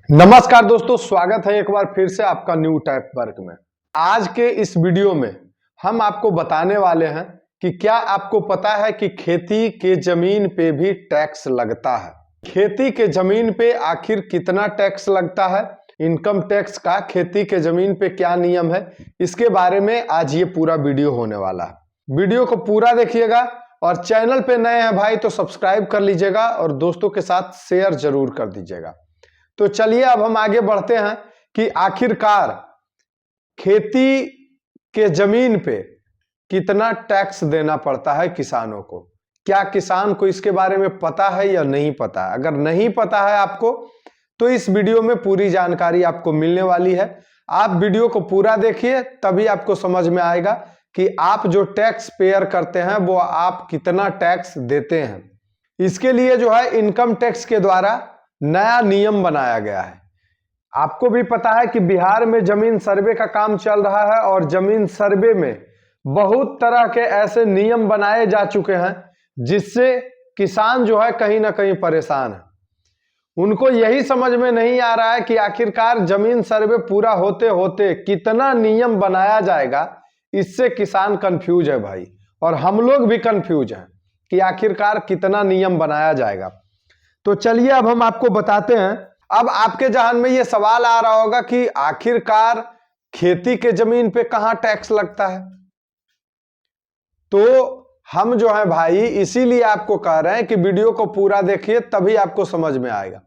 नमस्कार दोस्तों, स्वागत है एक बार फिर से आपका न्यू टाइप वर्क में। आज के इस वीडियो में हम आपको बताने वाले हैं कि क्या आपको पता है कि खेती के जमीन पे भी टैक्स लगता है। खेती के जमीन पे आखिर कितना टैक्स लगता है, इनकम टैक्स का खेती के जमीन पे क्या नियम है, इसके बारे में आज ये पूरा वीडियो होने वाला है। वीडियो को पूरा देखिएगा और चैनल पे नए हैं भाई तो सब्सक्राइब कर लीजिएगा और दोस्तों के साथ शेयर जरूर कर दीजिएगा। तो चलिए अब हम आगे बढ़ते हैं कि आखिरकार खेती के जमीन पे कितना टैक्स देना पड़ता है किसानों को। क्या किसान को इसके बारे में पता है या नहीं पता है? अगर नहीं पता है आपको तो इस वीडियो में पूरी जानकारी आपको मिलने वाली है। आप वीडियो को पूरा देखिए, तभी आपको समझ में आएगा कि आप जो टैक्स पेयर करते हैं वो आप कितना टैक्स देते हैं। इसके लिए जो है इनकम टैक्स के द्वारा नया नियम बनाया गया है। आपको भी पता है कि बिहार में जमीन सर्वे का काम चल रहा है और जमीन सर्वे में बहुत तरह के ऐसे नियम बनाए जा चुके हैं जिससे किसान जो है कहीं ना कहीं परेशान है। उनको यही समझ में नहीं आ रहा है कि आखिरकार जमीन सर्वे पूरा होते होते कितना नियम बनाया जाएगा। इससे किसान कंफ्यूज है भाई, और हम लोग भी कंफ्यूज हैं कि आखिरकार कितना नियम बनाया जाएगा। तो चलिए अब हम आपको बताते हैं। अब आपके जहन में ये सवाल आ रहा होगा कि आखिरकार खेती के जमीन पे कहां टैक्स लगता है। तो हम जो है भाई इसीलिए आपको कह रहे हैं कि वीडियो को पूरा देखिए, तभी आपको समझ में आएगा।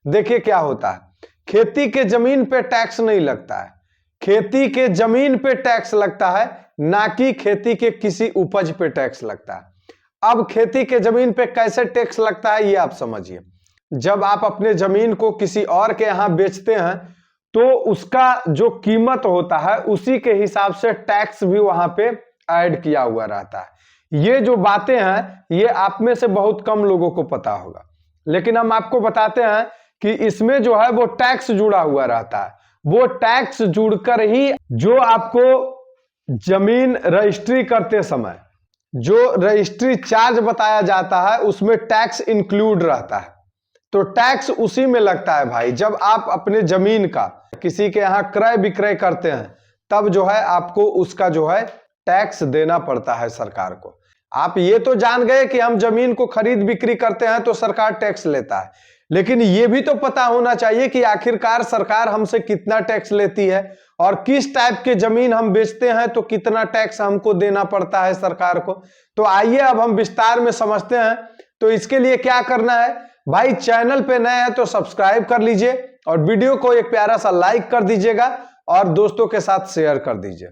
देखिए क्या होता है, खेती के जमीन पे टैक्स नहीं लगता है। खेती के जमीन पे टैक्स लगता है, ना कि खेती के किसी उपज पे टैक्स लगता है। अब खेती के जमीन पे कैसे टैक्स लगता है ये आप समझिए। जब आप अपने जमीन को किसी और के यहां बेचते हैं तो उसका जो कीमत होता है उसी के हिसाब से टैक्स भी वहां पे ऐड किया हुआ रहता है। ये जो बातें हैं ये आप में से बहुत कम लोगों को पता होगा, लेकिन हम आपको बताते हैं कि इसमें जो है वो टैक्स जुड़ा हुआ रहता है। वो टैक्स जुड़कर ही जो आपको जमीन रजिस्ट्री करते समय जो रजिस्ट्री चार्ज बताया जाता है उसमें टैक्स इंक्लूड रहता है। तो टैक्स उसी में लगता है भाई। जब आप अपने जमीन का किसी के यहां क्रय विक्रय करते हैं तब जो है आपको उसका जो है टैक्स देना पड़ता है सरकार को। आप ये तो जान गए कि हम जमीन को खरीद बिक्री करते हैं तो सरकार टैक्स लेता है, लेकिन ये भी तो पता होना चाहिए कि आखिरकार सरकार हमसे कितना टैक्स लेती है और किस टाइप के जमीन हम बेचते हैं तो कितना टैक्स हमको देना पड़ता है सरकार को। तो आइए अब हम विस्तार में समझते हैं। तो इसके लिए क्या करना है भाई, चैनल पे नए हैं तो सब्सक्राइब कर लीजिए और वीडियो को एक प्यारा सा लाइक कर दीजिएगा और दोस्तों के साथ शेयर कर दीजिए।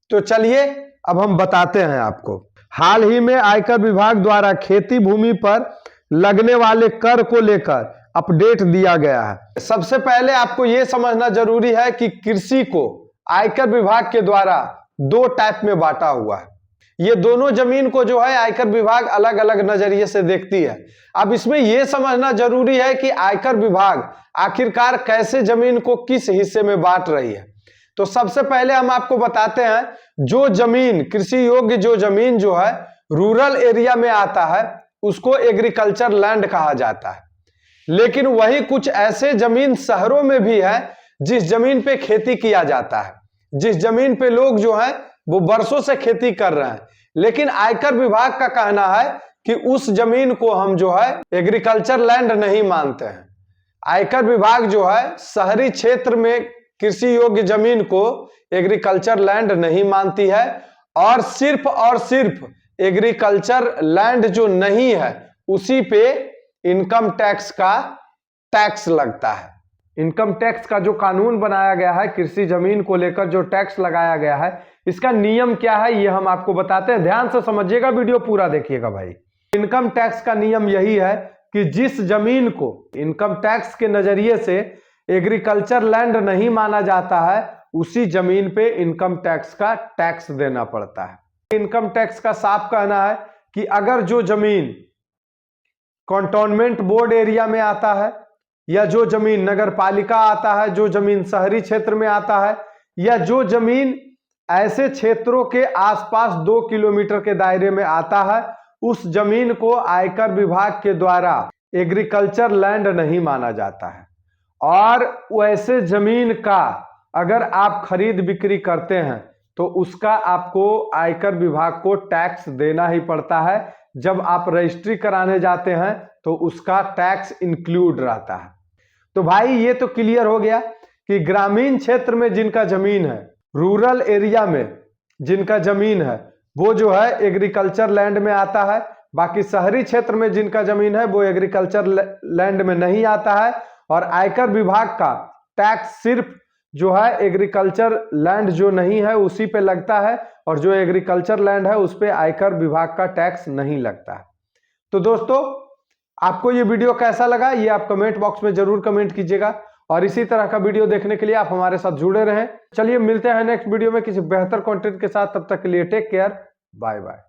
तो चलिए अब हम बताते हैं आपको। हाल ही में आयकर विभाग द्वारा खेती भूमि पर लगने वाले कर को लेकर अपडेट दिया गया है। सबसे पहले आपको यह समझना जरूरी है कि कृषि को आयकर विभाग के द्वारा दो टाइप में बांटा हुआ है। ये दोनों जमीन को जो है आयकर विभाग अलग अलग नजरिए से देखती है। अब इसमें यह समझना जरूरी है कि आयकर विभाग आखिरकार कैसे जमीन को किस हिस्से में बांट रही है। तो सबसे पहले हम आपको बताते हैं, जो जमीन कृषि योग्य जो जमीन जो है रूरल एरिया में आता है उसको एग्रीकल्चर लैंड कहा जाता है। लेकिन वही कुछ ऐसे जमीन शहरों में भी है जिस जमीन पे खेती किया जाता है, जिस जमीन पे लोग जो है वो बरसों से खेती कर रहे हैं, लेकिन आयकर विभाग का कहना है कि उस जमीन को हम जो है एग्रीकल्चर लैंड नहीं मानते हैं। आयकर विभाग जो है शहरी क्षेत्र में कृषि योग्य जमीन को एग्रीकल्चर लैंड नहीं मानती है और सिर्फ एग्रीकल्चर लैंड जो नहीं है उसी पे इनकम टैक्स का टैक्स लगता है। इनकम टैक्स का जो कानून बनाया गया है, कृषि जमीन को लेकर जो टैक्स लगाया गया है, इसका नियम क्या है ये हम आपको बताते हैं। ध्यान से समझिएगा, वीडियो पूरा देखिएगा भाई। इनकम टैक्स का नियम यही है कि जिस जमीन को इनकम टैक्स के नजरिए से एग्रीकल्चर लैंड नहीं माना जाता है उसी जमीन पे इनकम टैक्स का टैक्स देना पड़ता है। इनकम टैक्स का साफ कहना है कि अगर जो जमीन कंटोनमेंट बोर्ड एरिया में आता है, या जो जमीन नगर पालिका आता है, जो जमीन शहरी क्षेत्र में आता है, या जो जमीन ऐसे क्षेत्रों के आसपास 2 किलोमीटर के दायरे में आता है, उस जमीन को आयकर विभाग के द्वारा एग्रीकल्चर लैंड नहीं माना जाता है। और वैसे जमीन का अगर आप खरीद बिक्री करते हैं तो उसका आपको आयकर विभाग को टैक्स देना ही पड़ता है। जब आप रजिस्ट्री कराने जाते हैं तो उसका टैक्स इंक्लूड रहता है। तो भाई ये तो क्लियर हो गया कि ग्रामीण क्षेत्र में जिनका जमीन है, रूरल एरिया में जिनका जमीन है, वो जो है एग्रीकल्चर लैंड में आता है। बाकी शहरी क्षेत्र में जिनका जमीन है वो एग्रीकल्चर लैंड में नहीं आता है। और आयकर विभाग का टैक्स सिर्फ जो है एग्रीकल्चर लैंड जो नहीं है उसी पे लगता है, और जो एग्रीकल्चर लैंड है उस पे आयकर विभाग का टैक्स नहीं लगता है। तो दोस्तों, आपको ये वीडियो कैसा लगा ये आप कमेंट बॉक्स में जरूर कमेंट कीजिएगा, और इसी तरह का वीडियो देखने के लिए आप हमारे साथ जुड़े रहें। चलिए मिलते हैं नेक्स्ट वीडियो में किसी बेहतर कंटेंट के साथ। तब तक के लिए टेक केयर, बाय बाय।